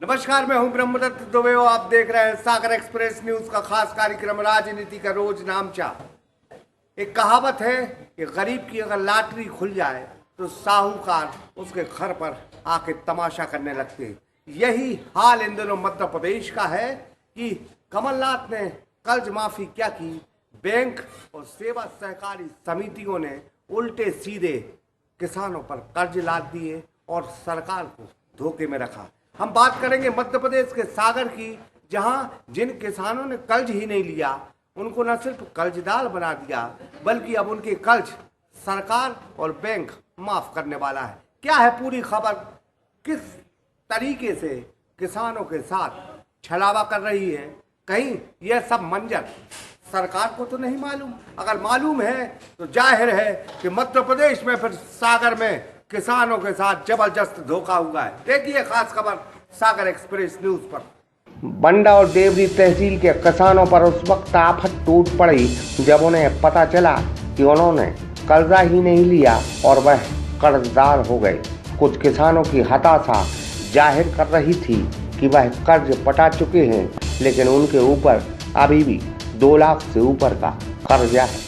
नमस्कार, मैं हूं ब्रह्मदत्त दुबे और आप देख रहे हैं सागर एक्सप्रेस न्यूज का खास कार्यक्रम राजनीति का रोज नामचा। एक कहावत है कि गरीब की अगर लॉटरी खुल जाए तो साहूकार उसके घर पर आके तमाशा करने लगते हैं। यही हाल इन दिनों मध्य प्रदेश का है कि कमलनाथ ने कर्ज माफी क्या की, बैंक और सेवा सहकारी समितियों ने उल्टे सीधे किसानों पर कर्ज लाद दिए और सरकार को धोखे में रखा। हम बात करेंगे मध्य प्रदेश के सागर की, जहां जिन किसानों ने कर्ज ही नहीं लिया उनको न सिर्फ कर्जदार बना दिया बल्कि अब उनके कर्ज सरकार और बैंक माफ करने वाला है। क्या है पूरी खबर, किस तरीके से किसानों के साथ छलावा कर रही है, कहीं यह सब मंजर सरकार को तो नहीं मालूम। अगर मालूम है तो जाहिर है कि मध्य प्रदेश में फिर सागर में किसानों के साथ जबरदस्त धोखा हुआ है। देखिए खास खबर सागर एक्सप्रेस न्यूज पर। बंडा और देवरी तहसील के किसानों पर उस वक्त आफत टूट पड़ी जब उन्हें पता चला कि उन्होंने कर्जा ही नहीं लिया और वह कर्जदार हो गए। कुछ किसानों की हताशा जाहिर कर रही थी कि वह कर्ज पटा चुके हैं, लेकिन उनके ऊपर अभी भी 2 लाख से ऊपर का कर्जा है।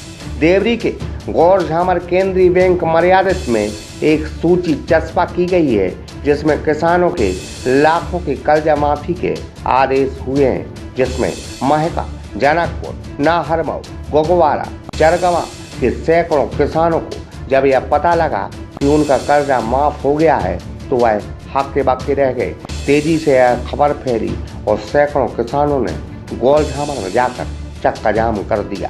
देवरी के गौर झामर केंद्रीय बैंक मर्यादित में एक सूची चस्पा की गई है जिसमें किसानों के लाखों के कर्जा माफी के आदेश हुए हैं, जिसमें महका, जनकपुर, नाहरमऊ, गोगवारा, चरगवा के सैकड़ों किसानों को जब यह पता लगा कि उनका कर्जा माफ हो गया है तो वह हक्के बक्के रह गए। तेजी से यह खबर फैली और सैकड़ों किसानों ने गौर झामर में जाकर चक्का जाम कर दिया।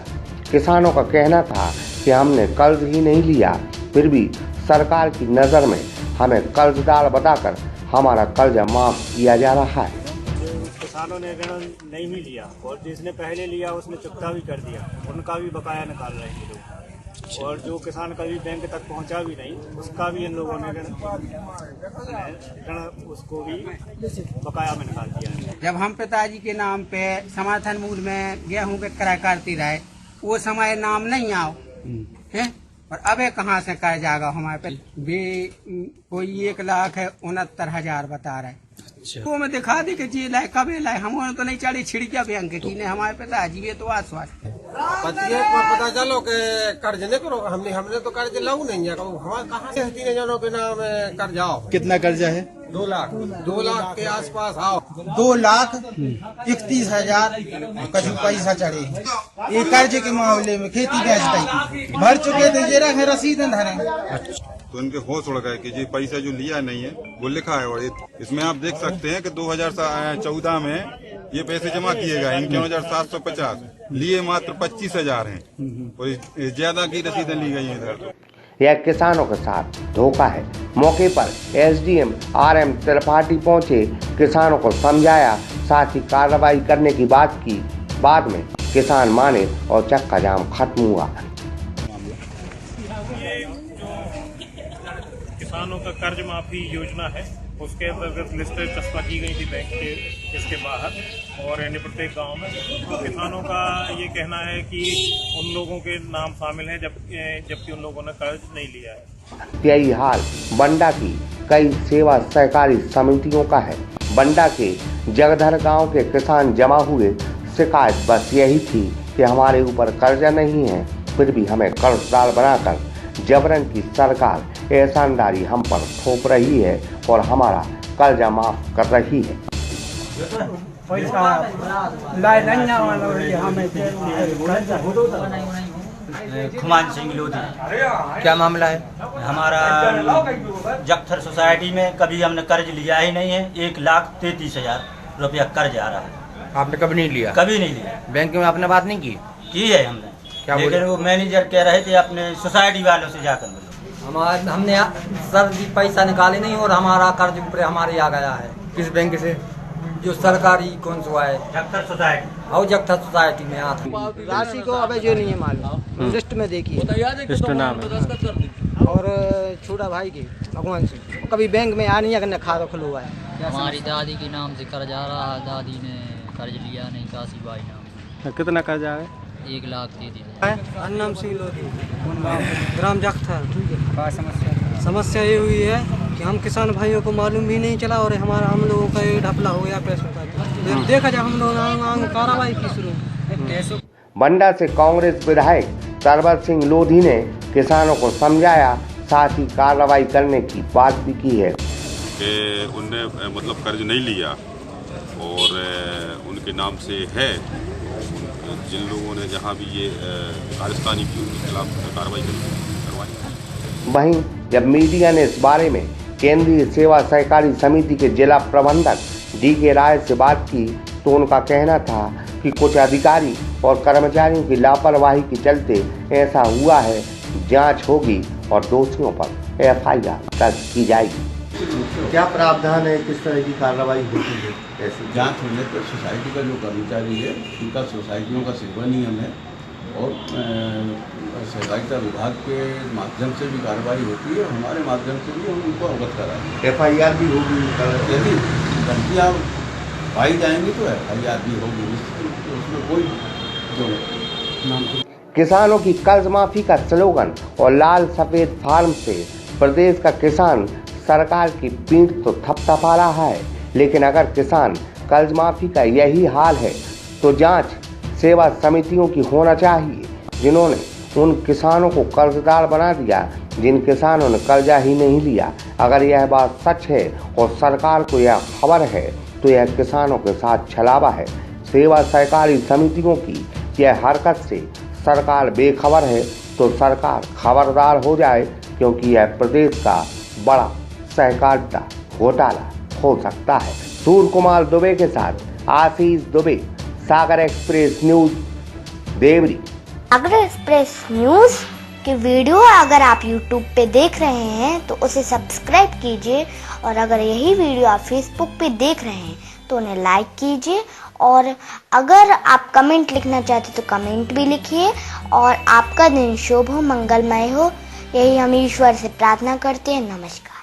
किसानों का कहना था कि हमने कर्ज ही नहीं लिया, फिर भी सरकार की नज़र में हमें कर्जदार बताकर हमारा कर्जा माफ किया जा रहा है। किसानों ने ऋण नहीं ही लिया और जिसने पहले लिया उसने चुकता भी कर दिया, उनका भी बकाया निकाल रहे हैं लोग। और जो किसान कभी बैंक तक पहुंचा भी नहीं उसका भी इन लोगों ने ऋण उसको भी बकाया में निकाल दिया है। जब हम पिताजी के नाम पे समर्थन मूल्य में गेहूं के क्रय करती रहे, वो समय नाम नहीं आओ है और अबे कहाँ से कर जाएगा हमारे पे भी कोई 1,69,000 बता रहे। वो में दिखा दी कि जी लाए कबे लाए, हम तो नहीं चढ़ी छिड़किया बैंक की ने हमारे पिताजी ये तो आश्वासन पता चलो कि कर्ज नहीं करो, हमने तो कर्ज लाऊ नहीं है, हमारे कहाँ से 3 जनों के नाम कर्ज आओ। कितना कर्जा है? 2 लाख के आसपास आओ। 2,31,000 कछु पैसा चढ़े। ये कर्ज के मामले में खेती बेच भर चुके थे, ये रखे रसीद धरे तो इनके होश उड़ गए कि ये पैसा जो लिया नहीं है वो लिखा है। और इसमें आप देख सकते हैं कि 2014 में ये पैसे जमा किए गए 51,750, लिए मात्र 25,000 हैं और ज्यादा की रसीदें ली गई हैं इधर। यह किसानों के साथ धोखा है। मौके पर एसडीएम RM त्रिपाठी पहुंचे, किसानों को समझाया, साथ ही कार्रवाई करने की बात की। बाद में किसान माने और चक्का जाम खत्म हुआ। ये जो किसानों का कर्ज माफी योजना है उसके अंतर्गत लिस्ट चस्पा की गई थी बैंक के इसके बाहर और यानी प्रत्येक गांव में। तो किसानों का ये कहना है कि उन लोगों के नाम शामिल हैं जबकि उन लोगों ने कर्ज नहीं लिया है। यही हाल बंडा की कई सेवा सहकारी समितियों का है। बंडा के जगधर गांव के किसान जमा हुए, शिकायत बस यही थी कि हमारे ऊपर कर्जा नहीं है, फिर भी हमें कर्जदार बनाकर जबरन की सरकार एहसानदारी हम पर थोप रही है और हमारा कर्जा माफ कर रही है। खुमान सिंह लोधी। क्या मामला है? हमारा जगथर सोसाइटी में कभी हमने कर्ज लिया ही नहीं है। 1,33,000 रुपया कर्ज आ रहा है। आपने कभी नहीं लिया? कभी नहीं लिया। बैंक में आपने बात नहीं की है हमने, लेकिन वो मैनेजर कह रहे थे अपने सोसाइटी वालों से जाकर मिलो। हमने सर जी पैसा निकाले नहीं और हमारा कर्ज ऊपर हमारे आ गया है। किस बैंक से? जो सरकारी कौन सा है, जगथर सोसाइटी और जगथर सोसाइटी में राशि को अब जो नहीं है मालूम, लिस्ट में देखिए और छोटा भाई के भगवान सिंह कभी बैंक में आ नहीं है, खा रख लो है। हमारी दादी के नाम से कर्ज आ रहा है, दादी ने कर्ज लिया नहीं, काशी बाई नाम। कितना कर्जा है? 1,33,000। अन्नम सिंह लोधी, ग्राम जगथर। समस्या ये हुई है कि हम किसान भाइयों को मालूम भी नहीं चला और हम लोगों का ये ढपला हो गया पैसों का। तो देखा जाए हम लोग कार्रवाई की शुरू। बंडा से कांग्रेस विधायक सरवर सिंह लोधी ने किसानों को समझाया, साथ ही कार्रवाई करने की बात भी की है कि उनने मतलब कर्ज नहीं लिया और उनके नाम से है। जिन लोगों ने जहां भी ये कारस्तानी की उनके खिलाफ कार्रवाई करवाई। वहीं जब मीडिया ने इस बारे में केंद्रीय सेवा सहकारी समिति के जिला प्रबंधक DK राय से बात की तो उनका कहना था कि कुछ अधिकारी और कर्मचारियों की लापरवाही के चलते ऐसा हुआ है, जांच होगी और दोषियों पर FIR दर्ज की जाएगी। क्या प्रावधान है, किस तरह की कार्रवाई होती है? ऐसी जांच होने पर सोसाइटी का जो कर्मचारी है उनका सोसाइटियों का सेवा नियम है और सहकारिता विभाग के माध्यम से भी कार्रवाई होती है, हमारे माध्यम से भी हम उनको अवगत कराएंगे। FIR भी होगी, यदि गलतियाँ पाई जाएंगी तो FIR भी होगी, उसमें कोई जो किसानों की कर्ज माफी का स्लोगन और लाल सफेद फार्म से प्रदेश का किसान सरकार की पीठ तो थपथपा रहा है, लेकिन अगर किसान कर्ज माफी का यही हाल है तो जांच सेवा समितियों की होना चाहिए, जिन्होंने उन किसानों को कर्जदार बना दिया जिन किसानों ने कर्जा ही नहीं लिया। अगर यह बात सच है और सरकार को यह खबर है तो यह किसानों के साथ छलावा है। सेवा सहकारी समितियों की यह हरकत से सरकार बेखबर है तो सरकार खबरदार हो जाए, क्योंकि यह प्रदेश का बड़ा सहकारिता घोटाला हो सकता है। सूर्य कुमार दुबे के साथ आशीष दुबे, सागर एक्सप्रेस न्यूज, देवरी। सागर एक्सप्रेस न्यूज की वीडियो अगर आप YouTube पे देख रहे हैं तो उसे सब्सक्राइब कीजिए, और अगर यही वीडियो आप Facebook पे देख रहे हैं तो उन्हें लाइक कीजिए, और अगर आप कमेंट लिखना चाहते तो कमेंट भी लिखिए। और आपका दिन शुभ हो, मंगलमय हो, यही हम ईश्वर से प्रार्थना करते हैं। नमस्कार।